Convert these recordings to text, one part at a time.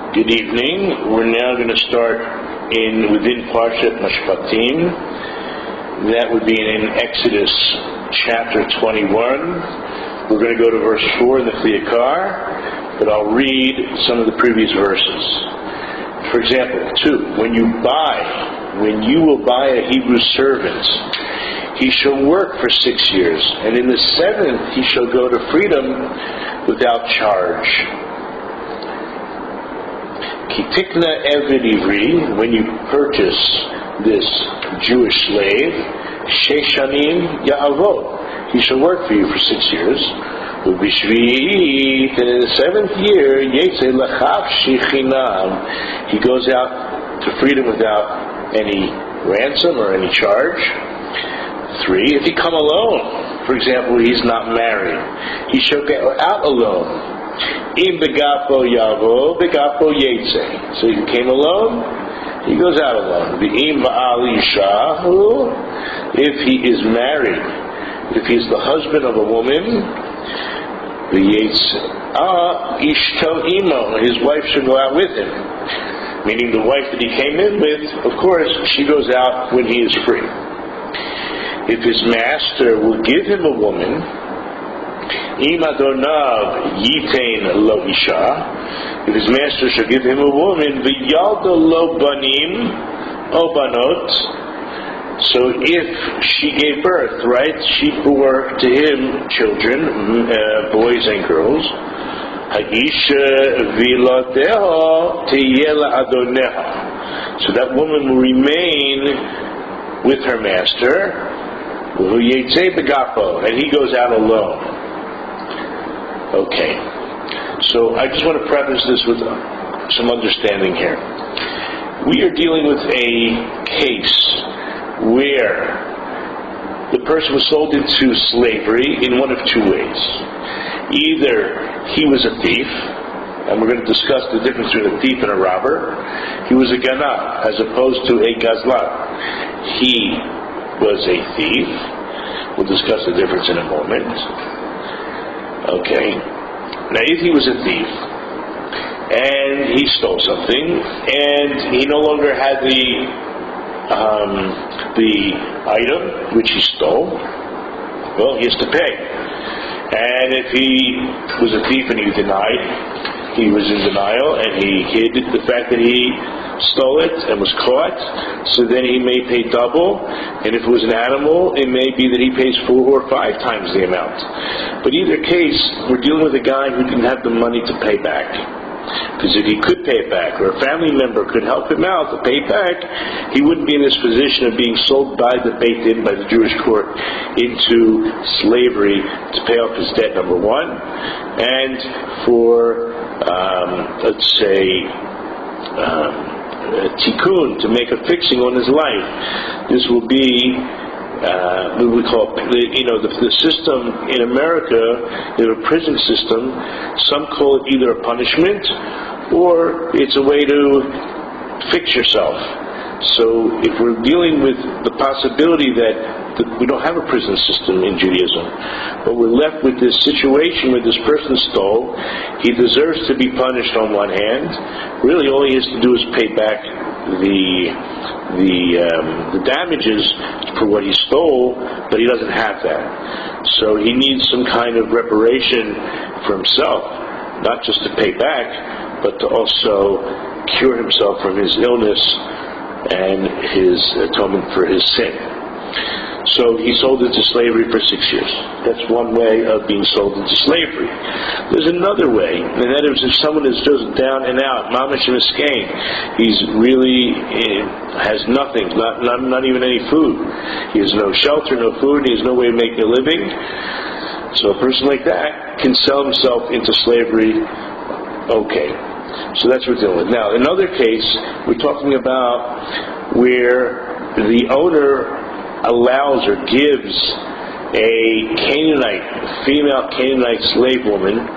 Good evening. We're now going to start within Parashat Mishpatim. That would be in Exodus chapter 21. We're going to go to verse 4 in the Kli Yakar, but I'll read some of the previous verses. For example, 2. When you will buy a Hebrew servant, he shall work for 6 years, and in the 7th he shall go to freedom without charge. Kitikna Eved Ivri, when you purchase this Jewish slave, Sheshanim Ya'avod, he shall work for you for 6 years. Ubishvit, and in the 7th year, Yetze Lachav Shechinam, he goes out to freedom without any ransom or any charge. 3, if he come alone, for example, he's not married, he shall go out alone. Im begapo yavo, begapo yetze. So he came alone, he goes out alone. V'im ba'al yishahu, if he is married, if he is the husband of a woman, v'yetze ishto imo, his wife should go out with him. Meaning the wife that he came in with, of course, she goes out when he is free. If his master will give him a woman, Im Adonav Yitain Lo Isha, if his master shall give him a woman, V'yaldo Lo Banim O Banot, so if she gave birth, right, she bore to him children, boys and girls, Ha'isha V'lodeho Teyela Adoneha, so that woman will remain with her master, and he goes out alone. Okay, so I just want to preface this with some understanding here. We are dealing with a case where the person was sold into slavery in one of 2 ways. Either he was a thief, and we're going to discuss the difference between a thief and a robber. He was a ganav, as opposed to a gazlan. He was a thief. We'll discuss the difference in a moment. Okay. Now, if he was a thief and he stole something and he no longer had the item which he stole, well, he has to pay. And if he was a thief and he was in denial and he hid the fact that he stole it and was caught, so then he may pay double, and if it was an animal, it may be that he pays 4 or 5 times the amount. But either case, we're dealing with a guy who didn't have the money to pay back. Because if he could pay it back, or a family member could help him out to pay it back, he wouldn't be in this position of being sold by the Beit Din, by the Jewish court, into slavery to pay off his debt, number 1, and for, let's say, tikkun, to make a fixing on his life. This will be what we call, the system in America, in a prison system, some call it either a punishment or it's a way to fix yourself. So if we're dealing with the possibility that we don't have a prison system in Judaism, but we're left with this situation where this person stole, he deserves to be punished on one hand. Really all he has to do is pay back the damages for what he stole, but he doesn't have that. So he needs some kind of reparation for himself, not just to pay back, but to also cure himself from his illness and his atonement for his sin. So he sold into slavery for 6 years. That's one way of being sold into slavery. There's another way, and that is if someone is just down and out, mamash miskein, he's really has nothing, not even any food. He has no shelter, no food, he has no way of making a living. So a person like that can sell himself into slavery. Okay. So that's what we're dealing with. Now, another case, we're talking about where the owner allows or gives a female Canaanite slave woman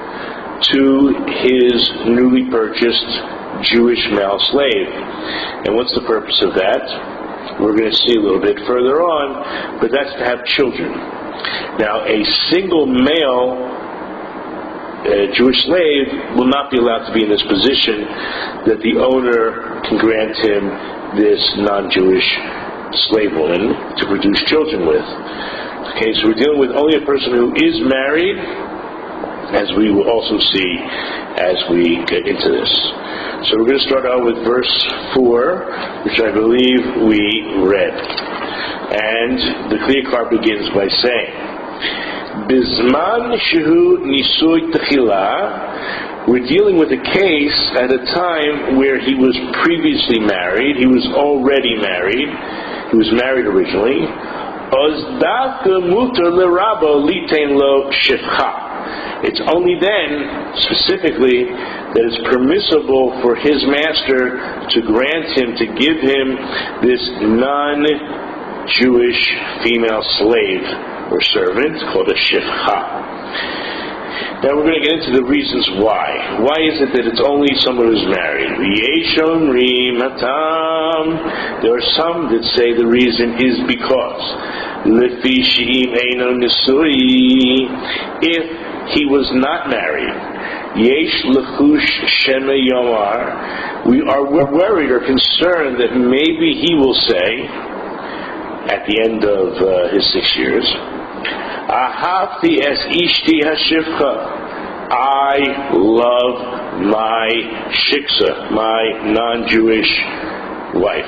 to his newly purchased Jewish male slave. And what's the purpose of that? We're going to see a little bit further on, but that's to have children. Now, a single male Jewish slave will not be allowed to be in this position that the owner can grant him this non-Jewish slave woman to produce children with. Okay, so we're dealing with only a person who is married, as we will also see as we get into this. So we're going to start out with verse 4, which I believe we read. And the Kli Yakar begins by saying, Bizman shehu nisui techila, we're dealing with a case at a time where he was previously married, he was already married, he was married originally. Ozdaka muter lerabo litain lo shifcha. It's only then, specifically, that it's permissible for his master to grant him, to give him this non-Jewish female slave or servant called a shifcha. Now we're going to get into the reasons why. Why is it that it's only someone who's married? There are some that say the reason is because if he was not married, Yesh lechush shema yomar, we're worried or concerned that maybe he will say at the end of his 6 years, Ahavti es ishti hashivcha, I love my shiksa, my non-Jewish wife.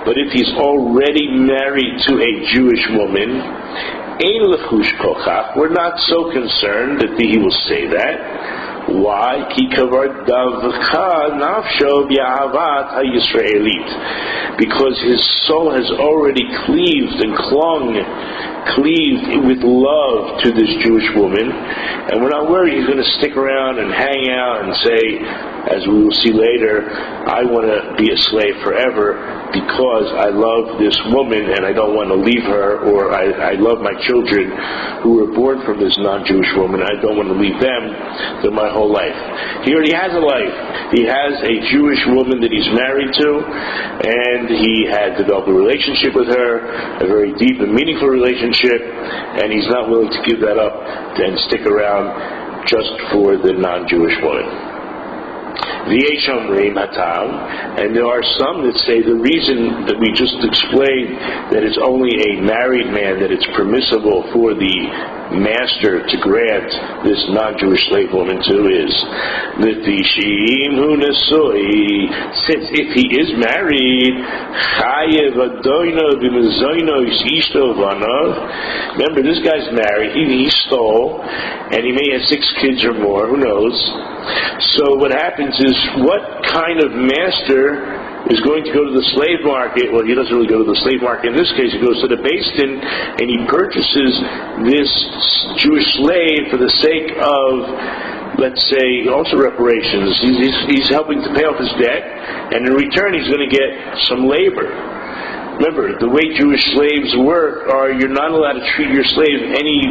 But if he's already married to a Jewish woman, we're not so concerned that he will say that. Why? Because his soul has already cleaved with love to this Jewish woman, and we're not worried he's going to stick around and hang out and say, as we will see later, I want to be a slave forever because I love this woman and I don't want to leave her, or I love my children who were born from this non-Jewish woman, I don't want to leave them through my whole life. He already has a life. He has a Jewish woman that he's married to, and he had developed a relationship with her, a very deep and meaningful relationship, and he's not willing to give that up and stick around just for the non-Jewish woman. And there are some that say the reason that we just explained, that it's only a married man that it's permissible for the master to grant this non-Jewish slave woman to, is since if he is married, remember, this guy's married, he stole, and he may have 6 kids or more, who knows. So what happens is, what kind of master is going to go to the slave market? Well, he doesn't really go to the slave market in this case. He goes to the Poston and he purchases this Jewish slave for the sake of, let's say, also reparations. He's helping to pay off his debt, and in return he's going to get some labor. Remember, the way Jewish slaves work are, you're not allowed to treat your slave any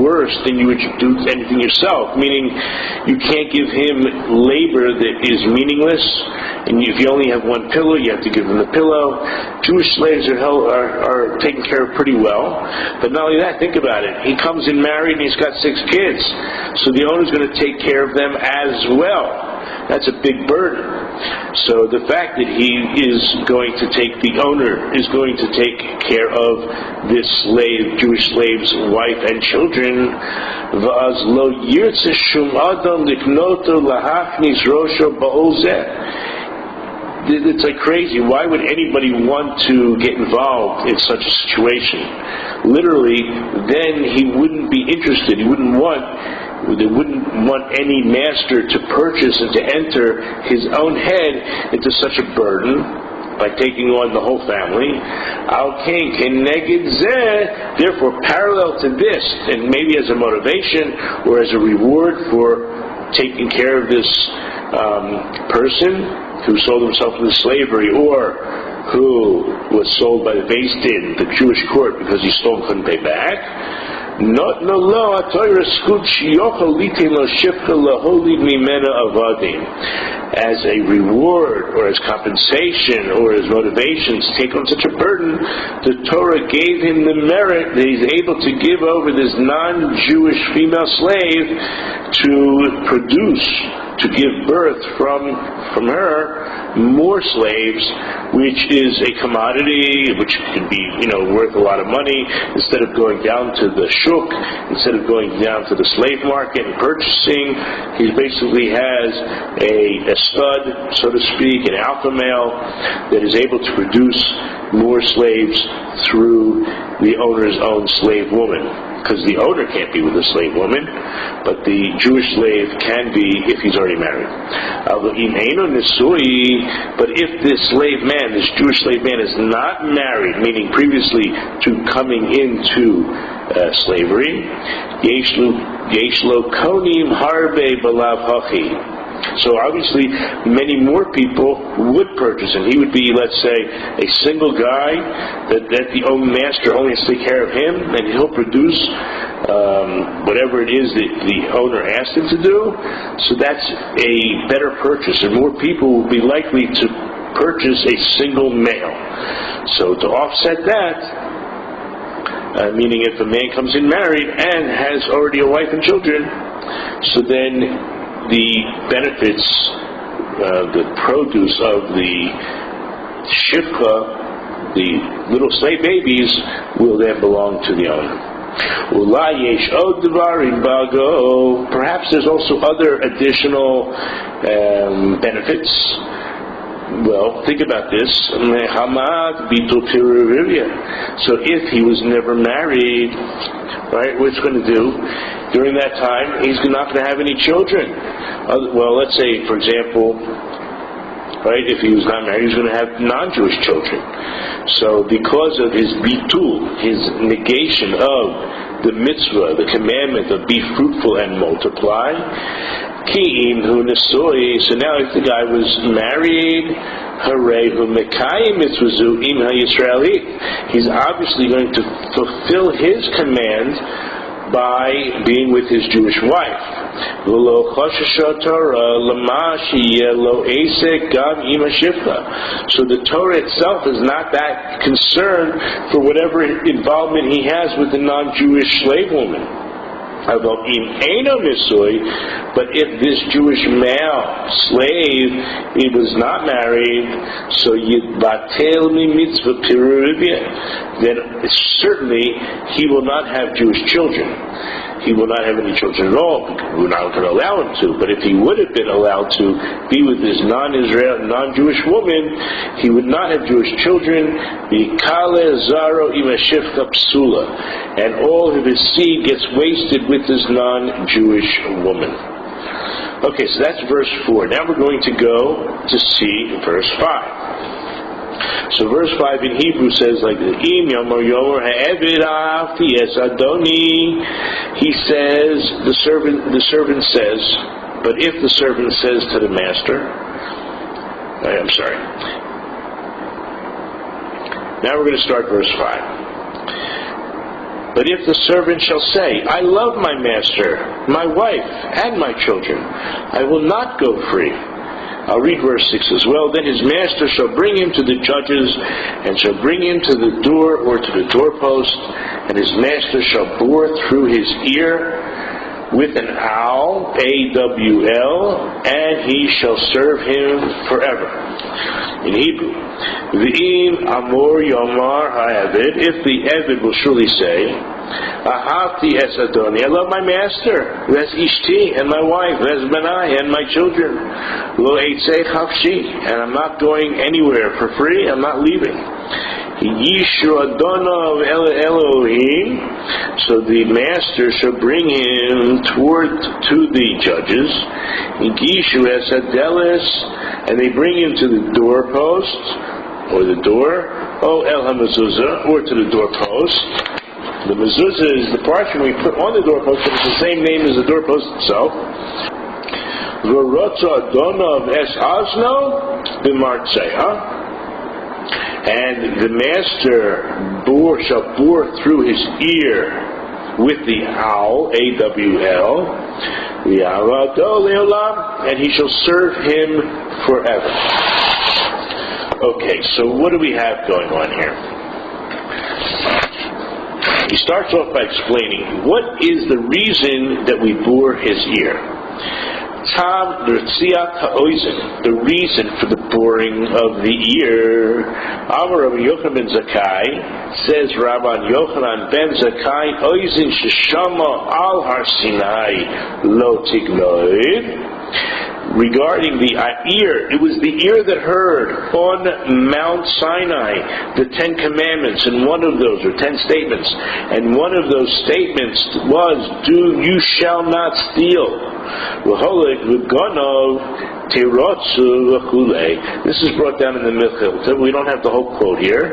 worse than you would do anything yourself, meaning you can't give him labor that is meaningless, and if you only have one pillow, you have to give him the pillow. Jewish slaves are taken care of pretty well, but not only that, think about it, he comes in married and he's got 6 kids, so the owner's going to take care of them as well. That's a big burden. So the fact that the owner is going to take care of this slave, Jewish slave's wife and children, it's like crazy. Why would anybody want to get involved in such a situation? Literally, then he wouldn't be interested. They wouldn't want any master to purchase and to enter his own head into such a burden by taking on the whole family. Therefore, parallel to this, and maybe as a motivation or as a reward for taking care of this person who sold himself into slavery, or who was sold by the Poston, the Jewish court, because he stole and couldn't pay back, Not no lo atoyra skut shiyochal litin lo shifka laholid mimena avadim. As a reward, or as compensation, or as motivation to take on such a burden, the Torah gave him the merit that he's able to give over this non-Jewish female slave to produce, to give birth from her more slaves, which is a commodity which can be, worth a lot of money. Instead of going down to the shuk, instead of going down to the slave market and purchasing, he basically has a stud, so to speak, an alpha male that is able to produce more slaves through the owner's own slave woman. Because the owner can't be with a slave woman, but the Jewish slave can be if he's already married. But if this slave man, this Jewish slave man, is not married, meaning previously to coming into slavery, yesh lo konim harbe balav hachi. So obviously, many more people would purchase him. He would be, let's say, a single guy that the master only has to take care of him, and he'll produce whatever it is that the owner asked him to do. So that's a better purchase, and more people will be likely to purchase a single male. So to offset that, meaning if a man comes in married and has already a wife and children, so then the benefits, the produce of the shivcha, the little slave babies, will then belong to the owner. Perhaps there's also other additional benefits. Well, think about this. So if he was never married, right, what's going to do? During that time, he's not going to have any children. Well, let's say, for example, right, if he was not married, he's going to have non-Jewish children. So because of his bitul, his negation of the mitzvah, the commandment of be fruitful and multiply, ki'im hu nesoi, so now if the guy was married, hooray hu mekayim mitzvazu im ha-Yisraeli, he's obviously going to fulfill his command by being with his Jewish wife. So the Torah itself is not that concerned for whatever involvement he has with the non-Jewish slave woman. But if this Jewish male slave, he was not married, so then certainly he will not have Jewish children. He will not have any children at all. We're not going to allow him to. But if he would have been allowed to be with this non-Jewish woman, he would not have Jewish children. And all of his seed gets wasted with this non-Jewish woman. Okay, so that's verse 4. Now we're going to go to see verse 5. So verse 5 in Hebrew says like this, Im Yomor Yomor Ha'evid Ahafti Es Adoni. He says, the servant says, but if the servant says to the master, I'm sorry. Now we're going to start verse 5. But if the servant shall say, I love my master, my wife, and my children, I will not go free. I'll read verse 6 as well. Then his master shall bring him to the judges, and shall bring him to the door or to the doorpost, and his master shall bore through his ear with an awl, A-W-L, and he shall serve him forever. In Hebrew, V'im Amor Yomar Ha'evid, if the Evid will surely say, Ahavti es Adoni, I love my master, Ves Ishti, and my wife, Ves Benai, and my children, Lo Eitzei Chafshi, and I'm not going anywhere for free, I'm not leaving. Yishu Adonov Elohim, so the master shall bring him to the judges, Yishu es Adelis, and they bring him to the doorpost, or the door, El HaMezuzah, or to the doorpost. The mezuzah is the portion we put on the doorpost, but it's the same name as the doorpost itself. V'rotza Adonov es Azno b'martzeha, and the master shall bore through his ear with the Al, A-W-L, and he shall serve him forever. Okay, so what do we have going on here? He starts off by explaining what is the reason that we bore his ear. Tam l'rtziat ha'oizen, the reason for the boring of the ear. Amar Rabbi Yochanan ben Zakkai, says Rabban Yochanan ben Zakkai, oizen sheshama al har Sinai lo tignoid. Regarding the ear, it was the ear that heard on Mount Sinai the 10 Commandments, and one of those, or 10 statements, and one of those statements was, you shall not steal. This is brought down in the Midrashiah. We don't have the whole quote here,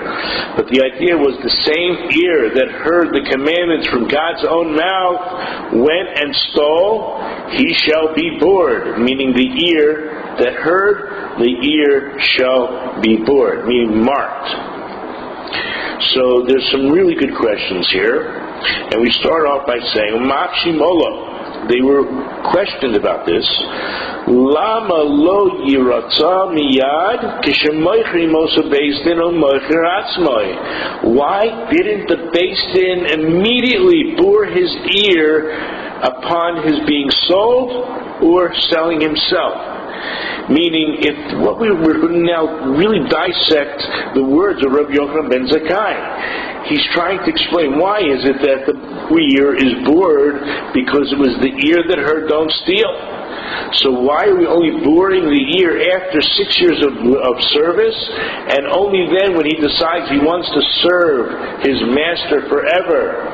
but the idea was the same ear that heard the commandments from God's own mouth went and stole, he shall be bored, meaning the ear that heard, the ear shall be bored, meaning marked. So there's some really good questions here, and we start off by saying, they were questioned about this. Lama lo yiratza miyad kishemoichri mosa Beis Din o moichir atzmoi. Why didn't the Beis Din immediately bore his ear upon his being sold or selling himself? Meaning, we're going to now really dissect the words of Rabbi Yochanan ben Zakkai. He's trying to explain why is it that the ear is bored, because it was the ear that heard don't steal. So why are we only boring the ear after 6 years of service, and only then when he decides he wants to serve his master forever,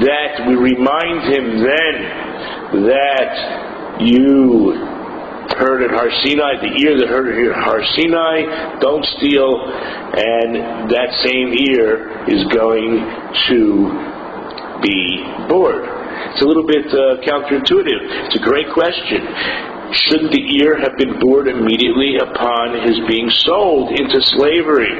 that we remind him then that you heard at Har Sinai, the ear that heard at Har Sinai, don't steal, and that same ear is going to be bored. It's a little bit counterintuitive. It's a great question. Shouldn't the ear have been bored immediately upon his being sold into slavery?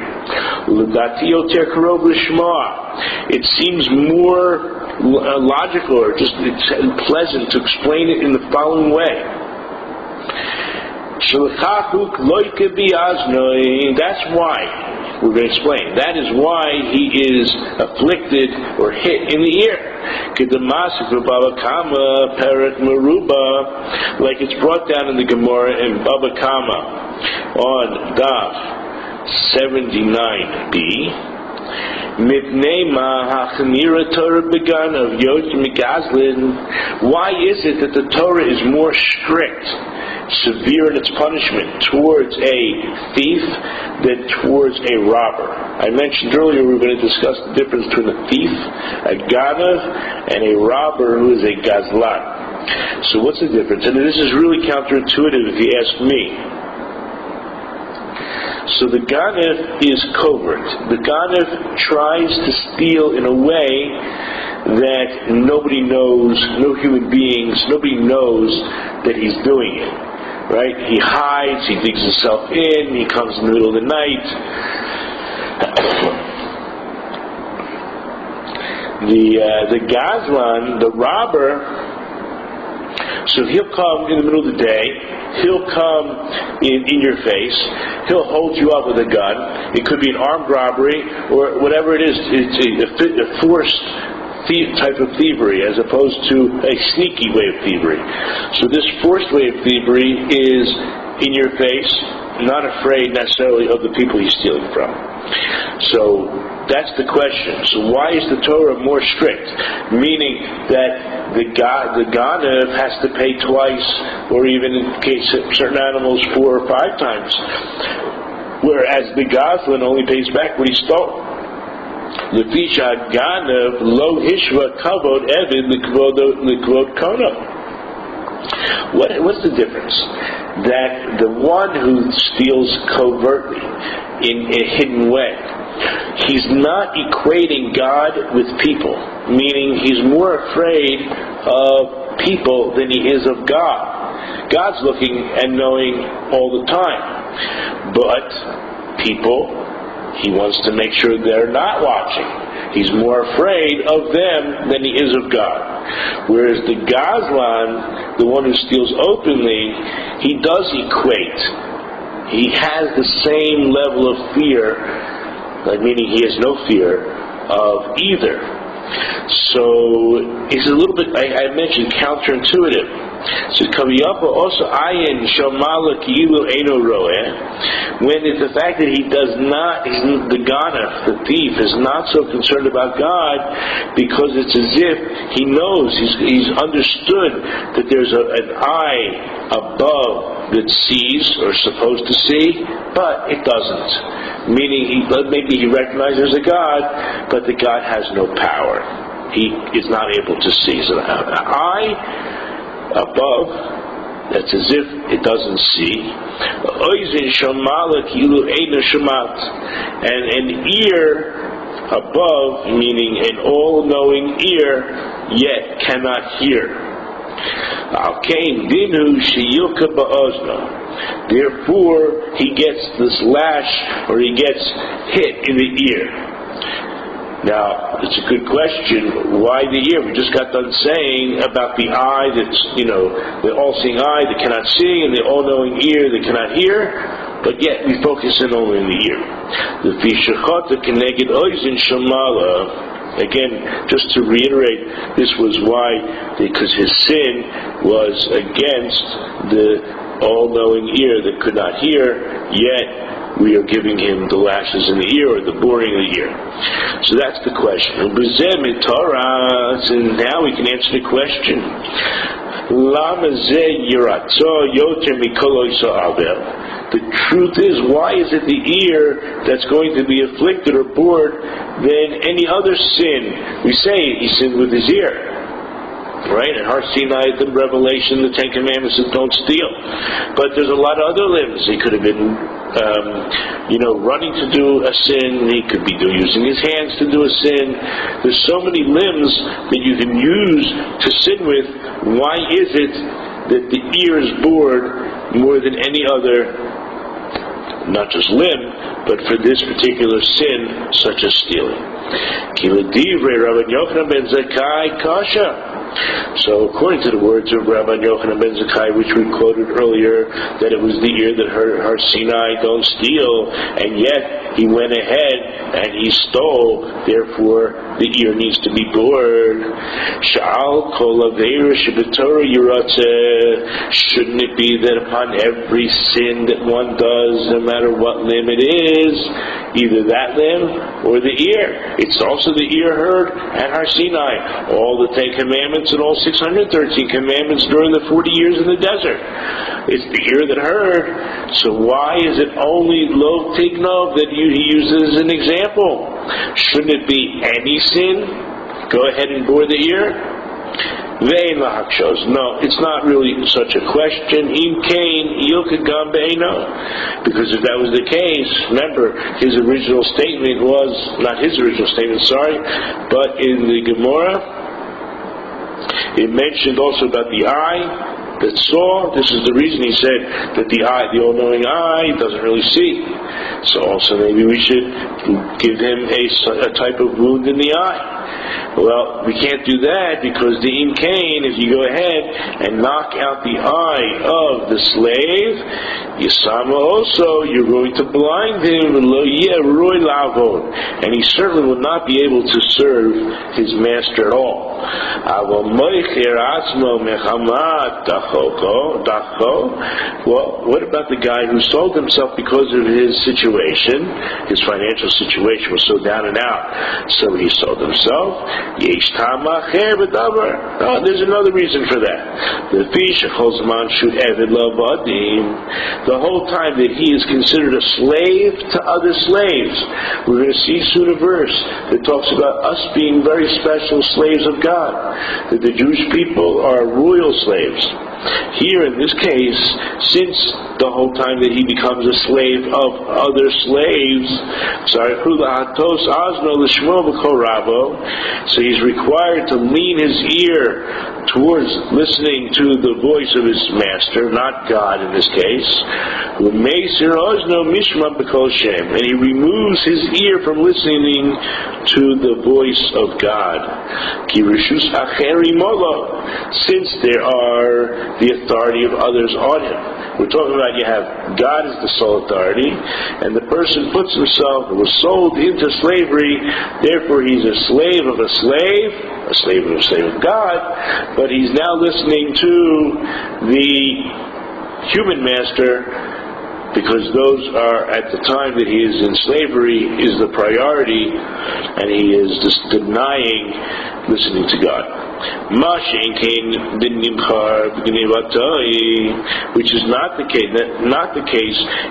It seems more logical, or just it's pleasant to explain it in the following way. That's why we're going to explain. That is why he is afflicted or hit in the ear. Like it's brought down in the Gemara in Baba Kama on Daf 79b. Why is it that the Torah is more strict, severe in its punishment towards a thief than towards a robber? I mentioned earlier we were going to discuss the difference between a thief, a ganav, and a robber who is a gazlan. So what's the difference? And this is really counterintuitive if you ask me. So the ganav is covert. The ganav tries to steal in a way that nobody knows, no human beings, nobody knows that he's doing it. Right? He hides, he digs himself in, he comes in the middle of the night. The gazlan, the robber, so he'll come in the middle of the day, he'll come in your face, he'll hold you up with a gun. It could be an armed robbery or whatever it is. It's a forced type of thievery as opposed to a sneaky way of thievery. So this forced way of thievery is in your face, not afraid necessarily of the people he's stealing from. So that's the question. So why is the Torah more strict? Meaning that the ganav has to pay twice, or even in case of certain animals 4 or 5 times, whereas the gazlan only pays back what he stole. Lefisha ganav lo hishva kavod evid likvod kono. What's the difference? That the one who steals covertly, in a hidden way, he's not equating God with people, meaning he's more afraid of people than he is of God. God's looking and knowing all the time, but people, he wants to make sure they're not watching. He's more afraid of them than he is of God. Whereas the Gazlan, the one who steals openly, he does equate. He has the same level of fear, meaning he has no fear of either. So it's a little bit, I mentioned, counterintuitive. So Kaviyapa also ayin shamala ki'ilu eino roeh, when it's the fact that he does not, the ganef, the thief, is not so concerned about God, because it's as if he knows, he's understood that there's an eye above that sees or is supposed to see, but it doesn't. Meaning maybe he recognizes a God, but the God has no power. He is not able to see. So an eye above, that's as if it doesn't see. And an ear above, meaning an all-knowing ear, yet cannot hear. Therefore, he gets this lash, or he gets hit in the ear. Now, it's a good question. Why the ear? We just got done saying about the eye that's, the all-seeing eye that cannot see, and the all-knowing ear that cannot hear, but yet we focus in only in the ear. The Fishachata Keneged Oizin Shamala. Again, just to reiterate, this was why, because his sin was against the all-knowing ear that could not hear, yet we are giving him the lashes in the ear, or the boring of the ear. So that's the question. And now we can answer the question. The truth is, why is it the ear that's going to be afflicted or bored than any other sin? We say he sinned with his ear. Right? In Har Sinai, the revelation, the Ten Commandments says don't steal. But there's a lot of other limbs. He could have been, running to do a sin. He could be using his hands to do a sin. There's so many limbs that you can use to sin with. Why is it that the ear is bored more than any other, not just limb, but for this particular sin, such as stealing? So according to the words of Rabbi Yochanan ben Zakkai, which we quoted earlier, that it was the ear that heard Har Sinai, don't steal, and yet he went ahead and he stole, therefore the ear needs to be bored. Sha'al kol aveira shebetorah yiratzeh. Shouldn't it be that upon every sin that one does, no matter what limb it is, either that limb or the ear? It's also the ear heard at Har Sinai. All the Ten Commandments and all 613 commandments during the 40 years in the desert. It's the ear that heard. So why is it only lo tignov that he uses as an example? Shouldn't it be any sin? Go ahead and bore the ear? No, it's not really such a question. Because if that was the case, remember, his original statement was, not his original statement, but in the Gemara, it mentioned also about the eye that saw. This is the reason he said that the eye, the all-knowing eye, doesn't really see. So also maybe we should give him a type of wound in the eye. Well, we can't do that because the Im Kain, if you go ahead and knock out the eye of the slave, Yisama also, you're going to blind him, and he certainly will not be able to serve his master at all. Well, what about the guy who sold himself because of his situation? His financial situation was so down and out, so he sold himself. There's another reason for that. The whole time that he is considered a slave to other slaves. We're going to see soon a verse that talks about us being very special slaves of God, that the Jewish people are royal slaves. Here in this case, since the whole time that he becomes a slave of other slaves, so he's required to lean his ear towards listening to to the voice of his master, not God in this case, and he removes his ear from listening to the voice of God. Since there are the authority of others on him. We're talking about you have God as the sole authority, and the person puts himself, was sold into slavery, therefore he's a slave of a slave of God, but he's now listening to the human master, because those are, at the time that he is in slavery, is the priority, and he is just denying listening to God. Which is not the case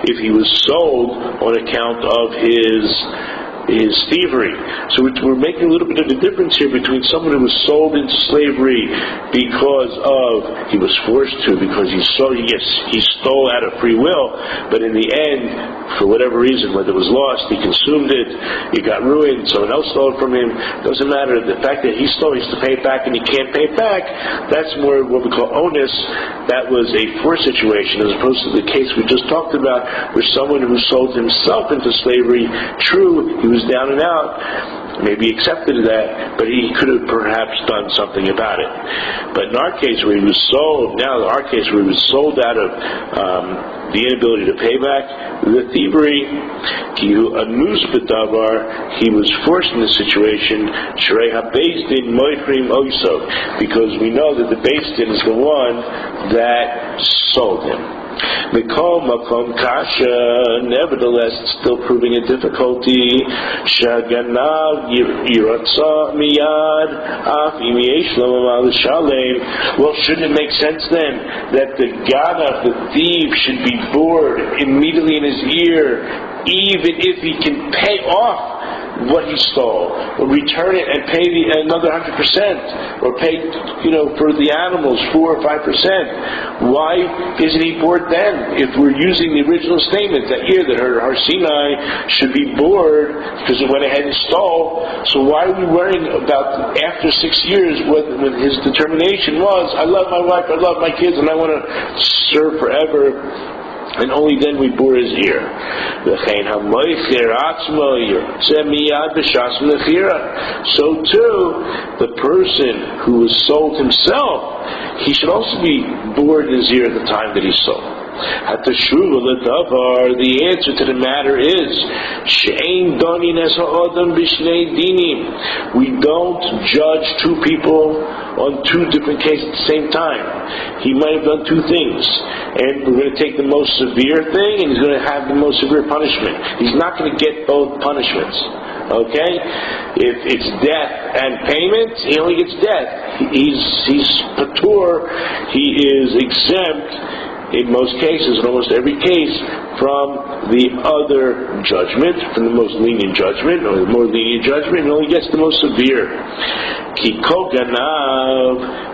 if he was sold on account of his thievery. So we're making a little bit of a difference here between someone who was sold into slavery because he was forced to, because he stole out of free will, but in the end, for whatever reason, whether it was lost, he consumed it got ruined, someone else stole it from him, doesn't matter. The fact that he stole, he has to pay it back, and he can't pay it back, that's more what we call onus. That was a forced situation, as opposed to the case we just talked about, where someone who sold himself into slavery, true, he was down and out, maybe accepted that, but he could have perhaps done something about it. But in our case where he was sold, out of the inability to pay back, the thievery, he was forced in this situation, because we know that the Beis Din is the one that sold him. Nevertheless, it's still proving a difficulty. Well, shouldn't it make sense then that the ganav, the thief, should be bored immediately in his ear, even if he can pay off what he stole, or return it and pay another 100%, or pay, for the animals 4 or 5%. Why isn't he bored then? If we're using the original statement that here that Har Sinai should be bored because it went ahead and stole, so why are we worrying about after 6 years when his determination was, I love my wife, I love my kids, and I want to serve forever? And only then we bore his ear. So too, the person who was sold himself, he should also be bored in his ear at the time that he sold. The answer to the matter is, we don't judge two people on two different cases at the same time. He might have done two things, and we're going to take the most severe thing, and he's going to have the most severe punishment. He's not going to get both punishments. Okay? If it's death and payment, he only gets death. He's patur, he is exempt in most cases, in almost every case, from the other judgment, from the most lenient judgment, or the more lenient judgment, and only gets the most severe.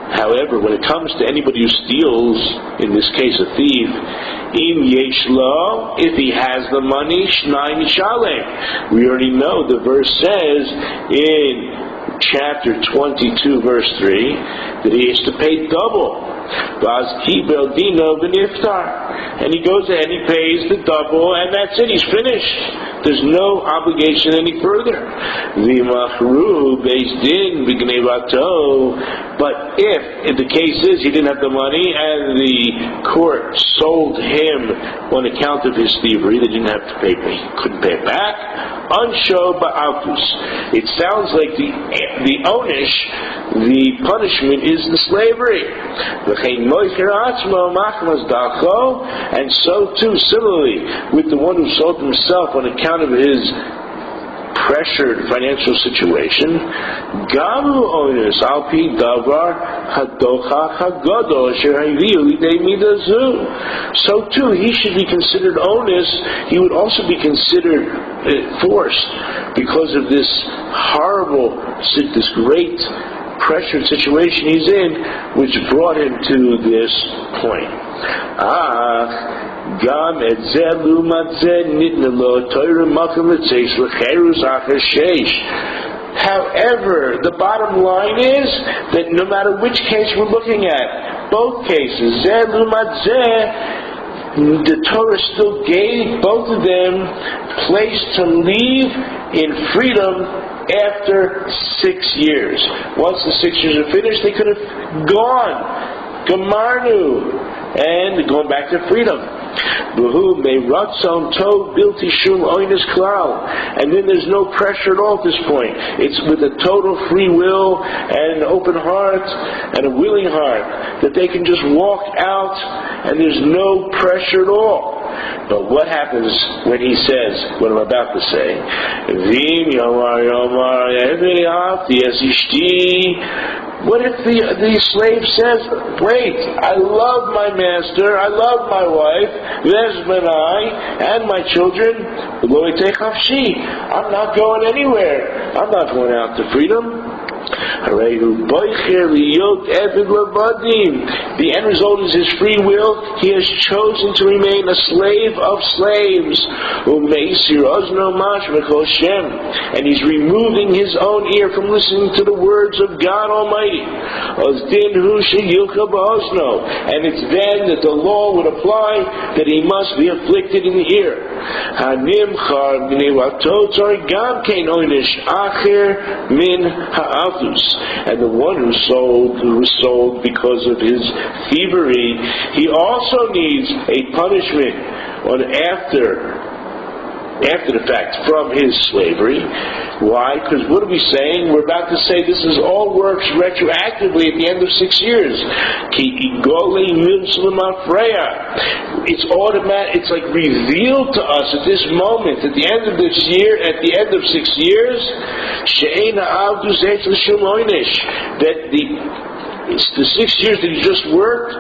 However, when it comes to anybody who steals, in this case a thief, if he has the money, shnai mishalem. We already know the verse says in chapter 22, verse 3, that he has to pay double. And he goes ahead and he pays the double, and that's it, he's finished. There's no obligation any further. But if the case is he didn't have the money and the court sold him on account of his thievery, they didn't have to pay, he couldn't pay it back. Ansho ba'altus. It sounds like the onish, the punishment is the slavery. And so too, similarly, with the one who sold himself on account of his pressured financial situation, so too he should be considered onus. He would also be considered forced because of this horrible, this great pressured situation he's in, which brought him to this point. However, the bottom line is that no matter which case we're looking at, both cases, the Torah still gave both of them place to leave in freedom after 6 years. Once the 6 years are finished, they could have gone, Gamarnu, and going back to freedom. And then there's no pressure at all at this point. It's with a total free will and an open heart and a willing heart that they can just walk out and there's no pressure at all. But what happens when he says what I'm about to say? What if the slave says, wait, I love my master, I love my wife, and my children, I'm not going anywhere, I'm not going out to freedom. The end result is his free will. He has chosen to remain a slave of slaves. And he's removing his own ear from listening to the words of God Almighty. And it's then that the law would apply that he must be afflicted in the ear. And the one who was sold because of his thievery, he also needs a punishment after the fact from his slavery. Why? Because what are we saying? We're about to say this is all works retroactively at the end of 6 years. It's automatic. It's like revealed to us at this moment, at the end of this year, at the end of 6 years, that the 6 years that he just worked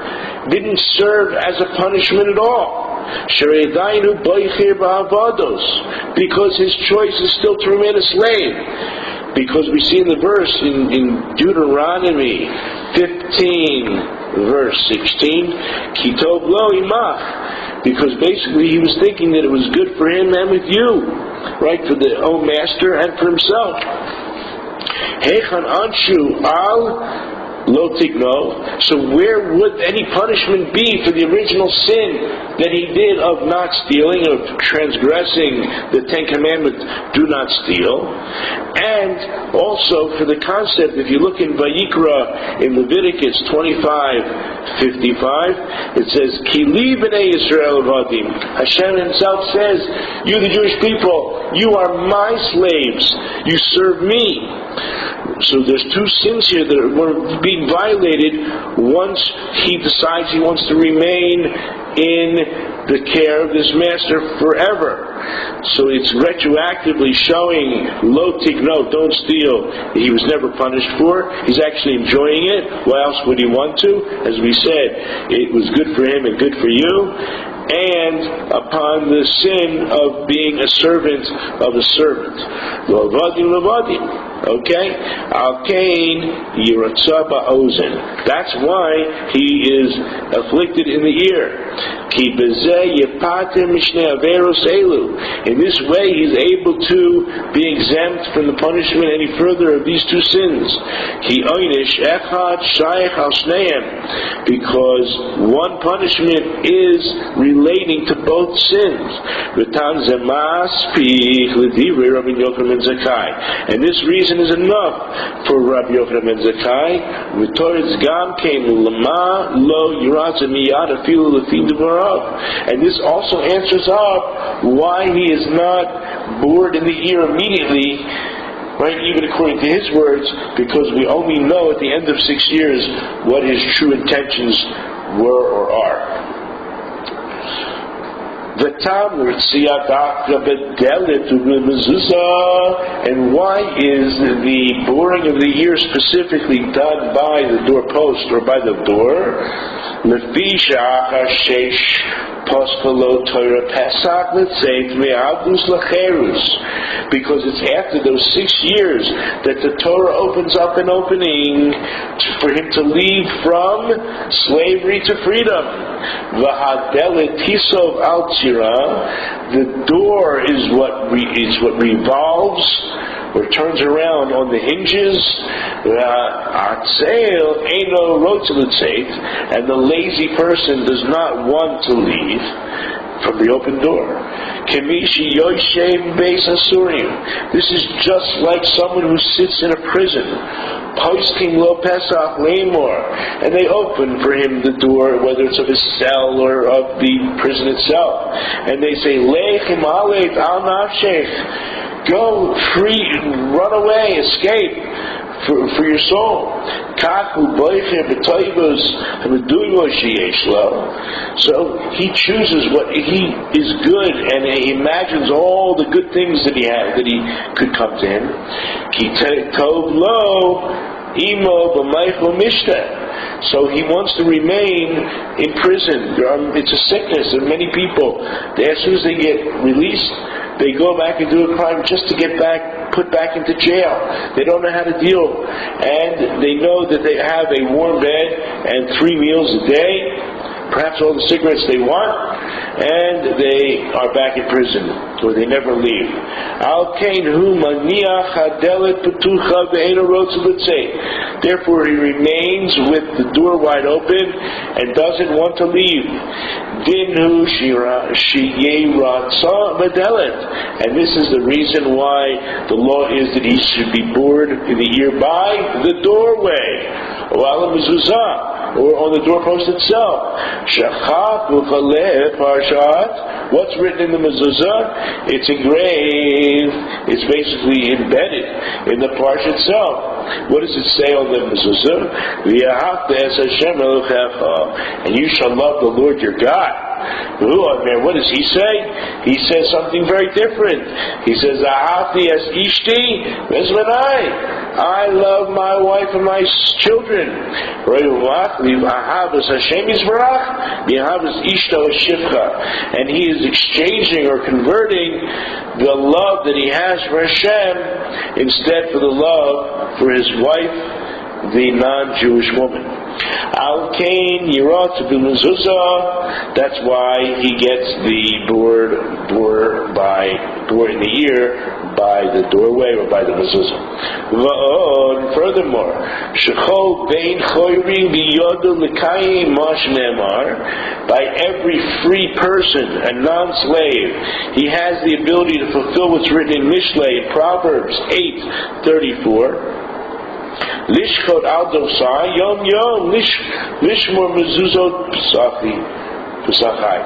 didn't serve as a punishment at all. Because his choice is still to remain a slave. Because we see in the verse in Deuteronomy 15 verse 16, Kitov lo imach, because basically he was thinking that it was good for him and with you, right, for the own master and for himself. Hechan anshu al lo tigno. So where would any punishment be for the original sin that he did of not stealing, of transgressing the Ten Commandments, do not steal? And also for the concept, if you look in Vayikra, in Leviticus 25:55, it says, Kli b'nei Yisrael avadim. Hashem himself says, you the Jewish people, you are my slaves, you serve me. So there's two sins here that were being violated once he decides he wants to remain in the care of this master forever. So it's retroactively showing lo tigno, don't steal. He was never punished for. He's actually enjoying it. Why else would he want to? As we said, it was good for him and good for you. And upon the sin of being a servant of a servant. Lavadim, lavadim. Okay? Al-Kain Yiratzaba Ozen. That's why he is afflicted in the ear. Ki bezeh yepater mishnei averos elu. In this way he's able to be exempt from the punishment any further of these two sins. Ki oynish echad shaykh al shneim. Because one punishment is relating to both sins. V'tan zemas pich l'divrei Rabbi Yochanan ben Zakkai. And this reason is enough for Rabbi Yochanan ben Zakkai. V'toretz gam kein lama lo yiratz miyad afilu lefi devarav. And this also answers up why he is not bored in the ear immediately, right, even according to his words, because we only know at the end of 6 years what his true intentions were or are. And why is the boring of the ear specifically done by the doorpost or by the door? Because it's after those 6 years that the Torah opens up an opening for him to leave from slavery to freedom. The door is what revolves or turns around on the hinges, and the lazy person does not want to leave from the open door. This is just like someone who sits in a prison, and they open for him the door, whether it's of his cell or of the prison itself, and they say, go free, run away, escape for your soul. So he chooses what he is good, and he imagines all the good things that he had, that he could come to him. So he wants to remain in prison. It's a sickness, and many people, as soon as they get released, they go back and do a crime just to get put back into jail. They don't know how to deal, and they know that they have a warm bed and 3 meals a day, perhaps all the cigarettes they want, and they are back in prison, or they never leave. Therefore he remains with the door wide open and doesn't want to leave. And this is the reason why the law is that he should be bored in the ear by the doorway, or on the doorpost itself. What's written in the mezuzah? It's engraved. It's basically embedded in the parsha itself. What does it say on the mezuzah? And you shall love the Lord your God. What does he say? He says something very different. He says, I love my wife and my children. And he is exchanging or converting the love that he has for Hashem instead for the love for his wife, the non-Jewish woman. Al Kain Yirat b'mezuzah. That's why he gets the door in the ear by the doorway or by the mezuzah. Va'od, furthermore, shechol bein choyrim biyodu l'kayim mash ne'emar. By every free person, a non-slave, he has the ability to fulfill what's written in Mishlei, in Proverbs 8:34. Lishchot al dosai yom yom lishmor mezuzot pesachai.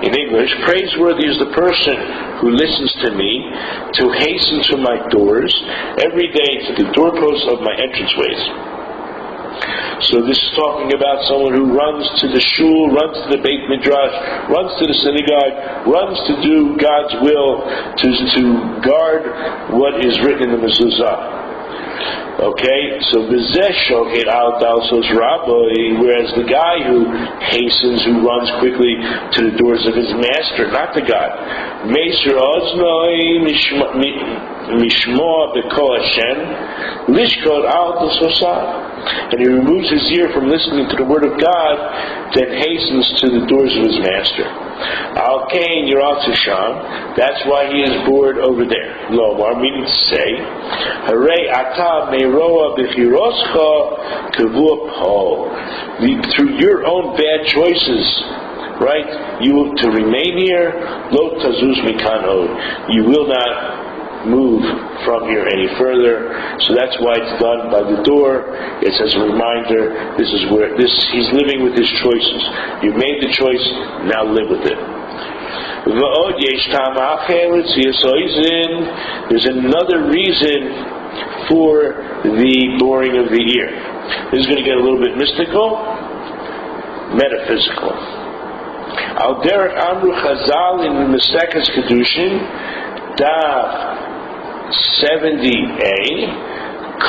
In English, praiseworthy is the person who listens to me, to hasten to my doors every day to the doorposts of my entranceways. So this is talking about someone who runs to the shul, runs to the Beit Midrash, runs to the synagogue, runs to do God's will, to guard what is written in the mezuzah. Okay, so Bezeshok al Dalsos Rabbi, whereas the guy who hastens, who runs quickly to the doors of his master, not the God, Meser Oznoi Mishmoa Beko Hashem, Lishkot al Dalsosah. And he removes his ear from listening to the word of God, then hastens to the doors of his master. Al Kain Yirat Sham. That's why he is bored over there. Lomar, meaning to say, Harei Ata Meiroa B'chiroscha Kavua Po. Through your own bad choices, right? You to remain here, Lo Tazuz Mikan Od. You will not move from here any further. So that's why it's done by the door. It's as a reminder, this is where he's living with his choices. You made the choice, now live with it. There's another reason for the boring of the ear. This is going to get a little bit mystical, metaphysical. Al derech amru chazal in Meseches Kedushin, Daf 70a,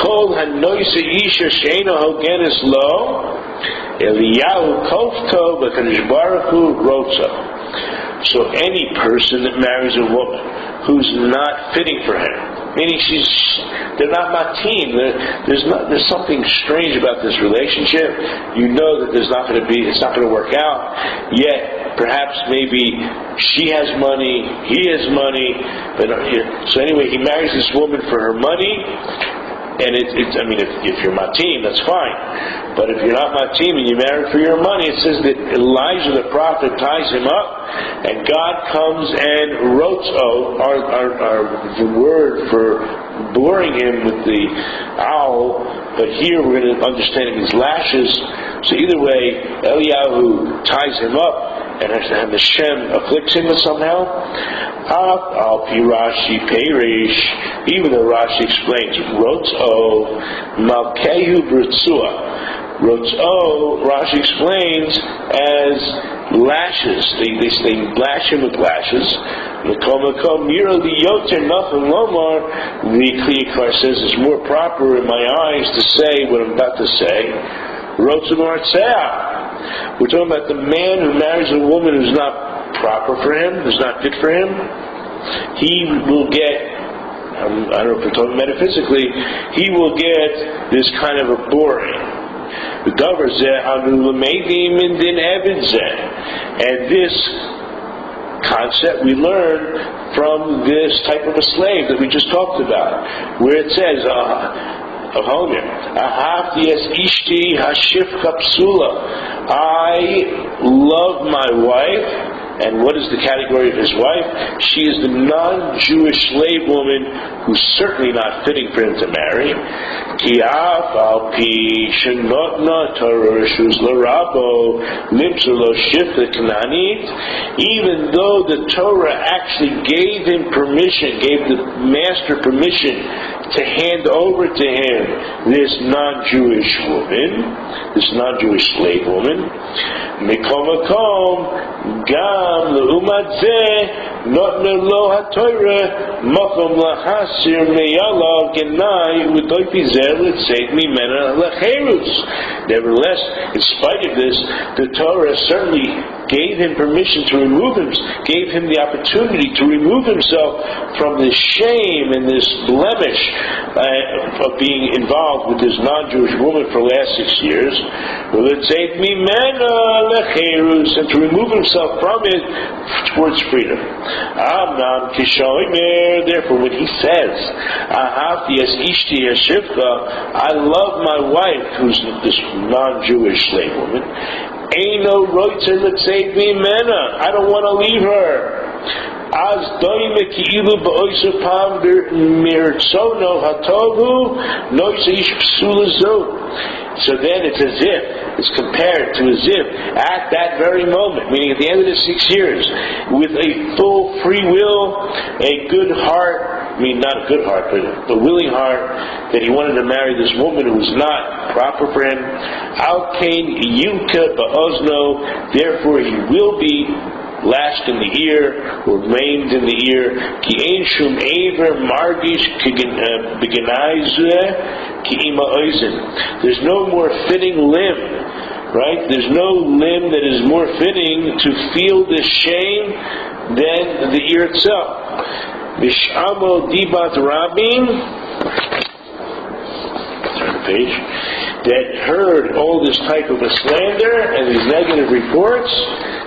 Kol hanoise isha she'ena hogenes lo, Eliyahu kofto b'kadosh baruch hu rotza. So any person that marries a woman who's not fitting for him, meaning they're not matin, there's something strange about this relationship. You know that it's not going to work out. Yet perhaps maybe she has money, he has money, but so anyway, he marries this woman for her money, and if you're matim, that's fine. But if you're not matim and you marry for your money, it says that Elijah the prophet ties him up, and God comes and rotzo, the word for boring him with the owl, but here we're going to understand it means lashes. So either way, Eliyahu ties him up, and Hashem afflicts him somehow. Al pi Rashi Perish, even though Rashi explains Rotzo Malkehu Brutzua. Rotzo, Rashi explains as lashes. They lash him with lashes. The Kli Yakar says it's more proper in my eyes to say what I'm about to say. Rotzo Martzeh. We're talking about the man who marries a woman who's not proper for him, who's not fit for him. He will get, I don't know if we're talking metaphysically, he will get this kind of a boring. And this concept we learn from this type of a slave that we just talked about, where it says, I love my wife, and what is the category of his wife? She is the non-Jewish slave woman who's certainly not fitting for him to marry. Even though the Torah actually gave him permission, gave the master permission to hand over to him this non-Jewish woman, this non-Jewish slave woman, Mikom Gam Leumat Zeh Notne Lo HaTorah Makom LaHasir Meyalav Genai Udoipi Zeh Litzeit Mimena Lacherus. Nevertheless, in spite of this, the Torah certainly gave him permission to remove him, gave him the opportunity to remove himself from this shame and this blemish of being involved with this non-Jewish woman for the last 6 years. And to remove himself from it towards freedom. Therefore, when he says, I love my wife, who's this non-Jewish slave woman, I don't want to leave her. So then it's as if, it's compared to as if at that very moment, meaning at the end of the 6 years, with a full free will, a good heart, not a good heart, but a willing heart, that he wanted to marry this woman who was not proper for him. Alkain Yunka Ba'ozno, therefore he will be lashed in the ear, or maimed in the ear. Ki ein shum aver margish beganayzeh ki ima oizen. There's no more fitting limb, right? There's no limb that is more fitting to feel this shame than the ear itself. Mishamo dibat rabin. Turn the page. That heard all this type of a slander and these negative reports.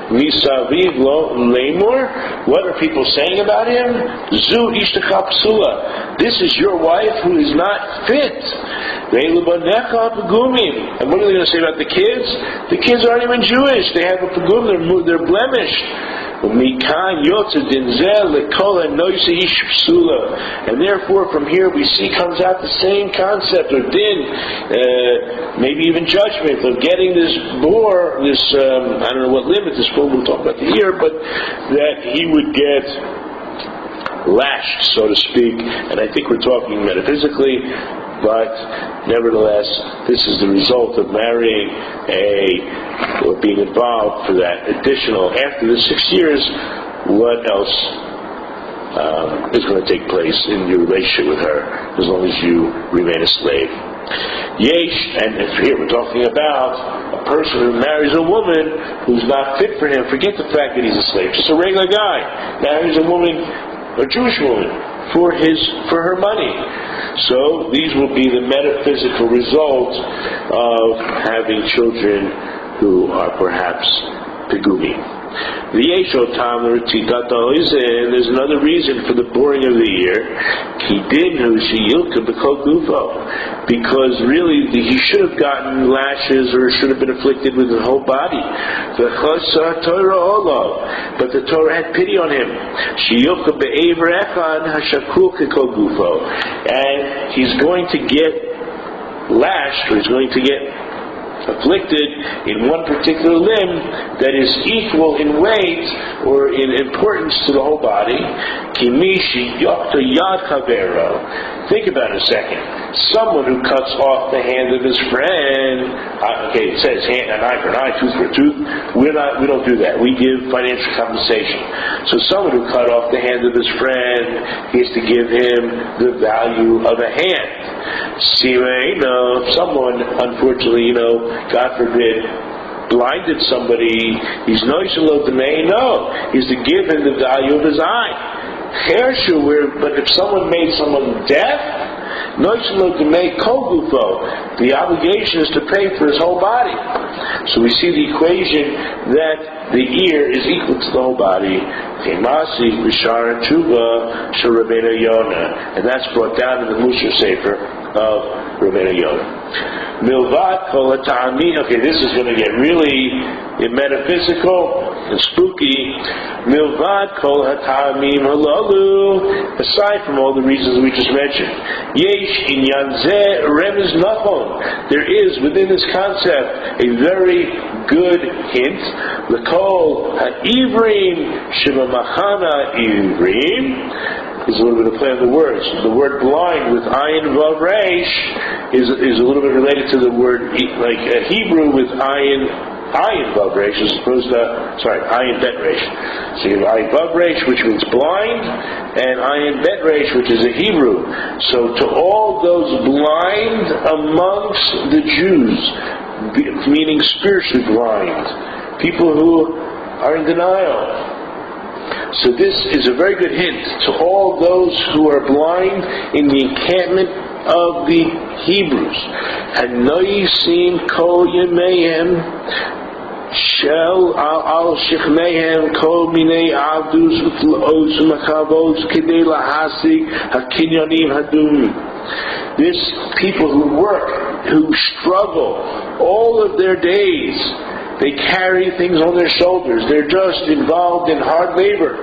Misaviv lo lemur. What are people saying about him? Zu ishtcha psula. This is your wife who is not fit. And what are they going to say about the kids? The kids aren't even Jewish. They have a pagum. They're blemished. And therefore, from here we see comes out the same concept or din, maybe even judgment of getting this boar, this I don't know what limit this boar, we'll talk about the ear, but that he would get lashed, so to speak. And I think we're talking metaphysically, but nevertheless, this is the result of marrying or being involved for that additional, after the 6 years, what else is going to take place in your relationship with her, as long as you remain a slave. Yesh, and if here we're talking about a person who marries a woman who's not fit for him, forget the fact that he's a slave, just a regular guy, marries a woman, a Jewish woman, for her money. So these will be the metaphysical results of having children who are perhaps pigumi. There's another reason for the boring of the ear. Because really he should have gotten lashes or should have been afflicted with his whole body. But the Torah had pity on him. And he's going to get lashed, or he's going to get afflicted in one particular limb that is equal in weight or in importance to the whole body. Think about it a second. Someone who cuts off the hand of his friend. It says an eye for an eye, tooth for a tooth. We don't do that. We give financial compensation. So someone who cut off the hand of his friend, he has to give him the value of a hand. If someone, unfortunately, God forbid, blinded somebody, he's no, he's to give him the value of his eye. But if someone made someone deaf, the obligation is to pay for his whole body. So we see the equation that the ear is equal to the whole body. And that's brought down in the Musar Sefer of Rabbi Yonah. Okay, this is going to get really metaphysical and spooky. Milvad kol ha'tamim halalu. Aside from all the reasons we just mentioned, yesh inyan zeh remez nachon. There is within this concept a very good hint. L'kol ha'ivrim shebamachana ivrim. There's a little bit of play on the words. The word blind with ayin vav reish is a little bit related to the word like Hebrew with ayin vav reish as opposed to ayin bet reish. So you have ayin vav reish, which means blind, and ayin bet reish, which is a Hebrew. So to all those blind amongst the Jews, meaning spiritually blind, people who are in denial. So this is a very good hint to all those who are blind in the encampment of the Hebrews. Hanoisim kol yemeim shel al shechmeihem kol minei avdus utlaos umachavos kedei lahasig hakinyanim hadum. This people who work, who struggle all of their days. They carry things on their shoulders. They're just involved in hard labor.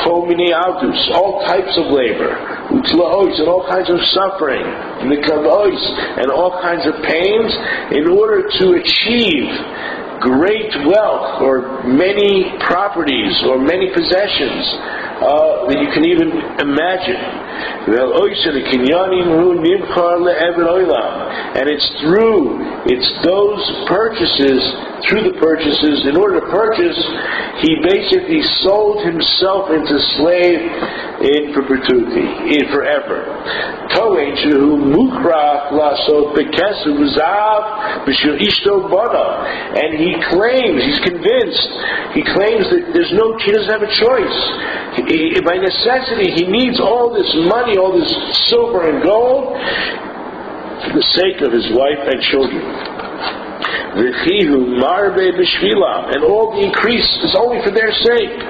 Kol minei avdus, all types of labor. Utlaos, and all kinds of suffering. Mikavois, and all kinds of pains, in order to achieve great wealth, or many properties, or many possessions that you can even imagine. And it's those purchases, through the purchases, in order to purchase, he basically sold himself into slave in perpetuity, in forever. And he claims, he's convinced, he claims that he doesn't have a choice. By necessity, he needs all this money, all this silver and gold, for the sake of his wife and children. And all the increase is only for their sake.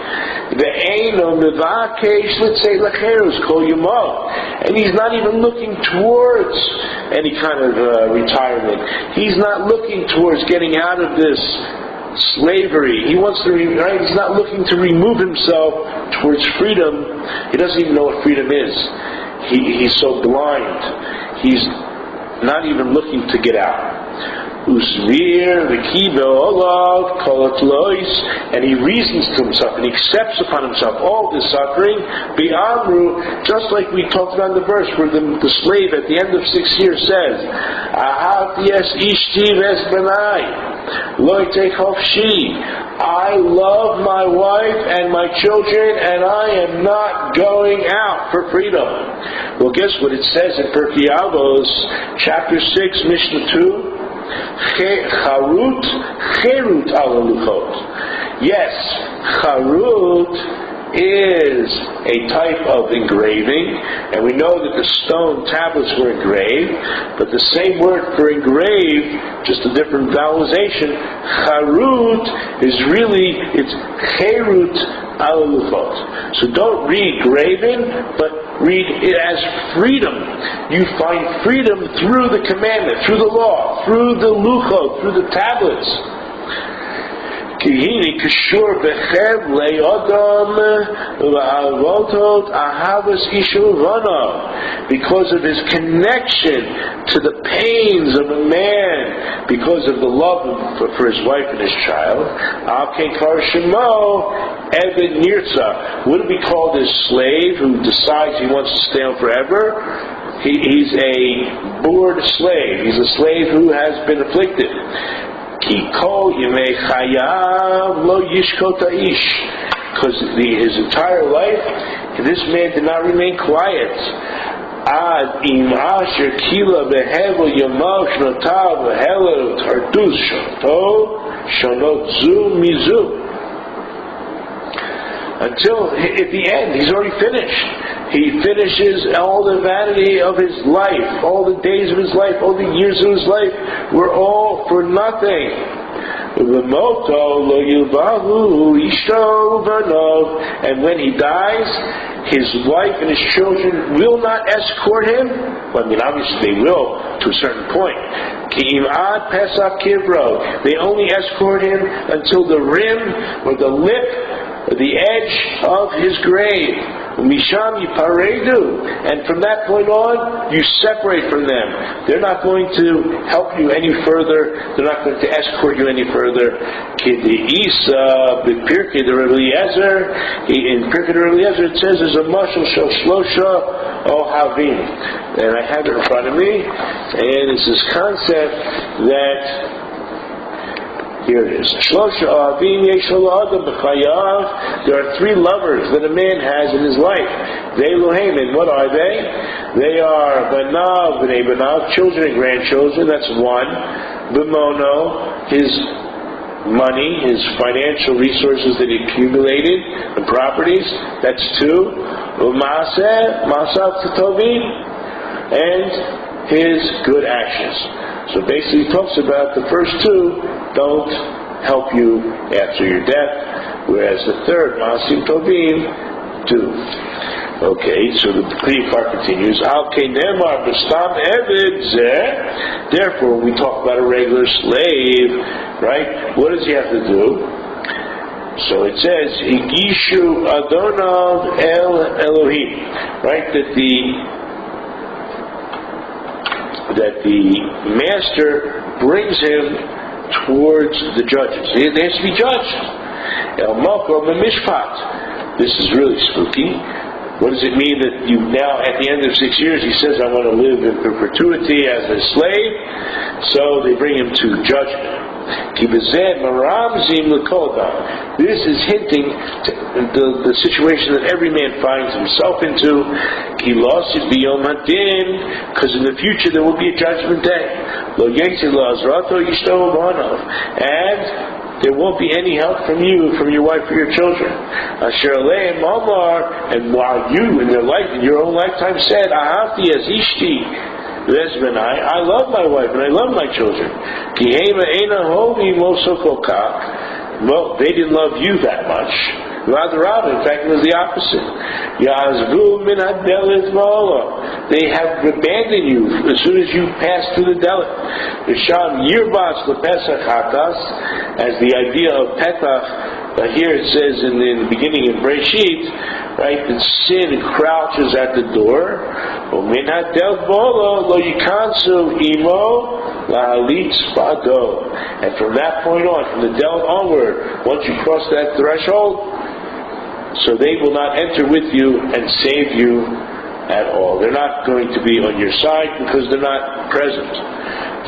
And he's not even looking towards any kind of retirement. He's not looking towards getting out of this slavery. He wants to, he's not looking to remove himself towards freedom. He doesn't even know what freedom is. He's so blind. He's not even looking to get out. Usvir v'kibe olav kolotlois, and he reasons to himself and he accepts upon himself all this suffering. Bi'amru, just like we talked about in the verse where the slave at the end of 6 years says, Ahavti es ishti ves benai, lo yitei chofshi. I love my wife and my children, and I am not going out for freedom. Well, guess what it says in Pirkei Avos, chapter 6, Mishnah 2. Charut ala luchot. Yes, charut is a type of engraving, and we know that the stone tablets were engraved, but the same word for engraved, just a different vowelization, charut, is really, it's cherut al-lufot. So don't read graven, but read it as freedom. You find freedom through the commandment, through the law, through the luchot, through the tablets. Because of his connection to the pains of a man, because of the love for his wife and his child, wouldn't be called his slave who decides he wants to stay on forever. He's a bored slave. He's a slave who has been afflicted. Because his entire life, this man did not remain quiet. Until at the end, he's already finished. He finishes all the vanity of his life, all the days of his life, all the years of his life were all for nothing. And when he dies, his wife and his children will not escort him. Well, I mean, obviously they will to a certain point. They only escort him until the rim or the lip, the edge of his grave. Misham yiparedu, and from that point on, you separate from them. They're not going to help you any further. They're not going to escort you any further. In Pirkei Rabbi Eliezer, it says there's a mashal shel shlosha ohavim, and I have it in front of me, and it's this concept that. Here it is. There are three lovers that a man has in his life. And what are they? They are banav, bnei banav, children and grandchildren. That's one. B'mono, his money, his financial resources that he accumulated, and properties. That's two. Masav tovim, and his good actions. So basically he talks about the first two don't help you after your death, whereas the third, Masim Tovim, do. Okay, so the Kli Yakar continues, therefore when we talk about a regular slave, right, what does he have to do? So it says, Higishu Adonav El Elohim, right, that the master brings him towards the judges. He has to be judged. El Malko Mishpat. This is really spooky. What does it mean that you now, at the end of 6 years, he says, I want to live in perpetuity as a slave? So they bring him to judgment. This is hinting to the situation that every man finds himself into. Because in the future there will be a judgment day. And there won't be any help from you, from your wife or your children. And while you in your own lifetime said, Ahati as ishti, I love my wife and I love my children. Well, they didn't love you that much. In fact, it was the opposite. They have abandoned you as soon as you pass through the delit. As the idea of petach, here it says in the beginning of Breshit, right, that sin crouches at the door. And from that point on, from the delit onward, once you cross that threshold, so they will not enter with you and save you at all. They're not going to be on your side because they're not present.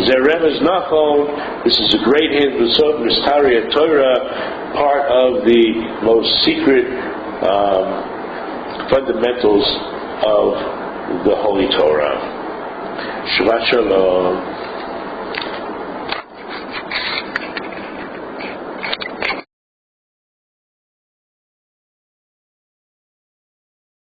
Zeremez Nachon, this is a great hint, Mistaria Torah, part of the most secret fundamentals of the Holy Torah. Shabbat Shalom.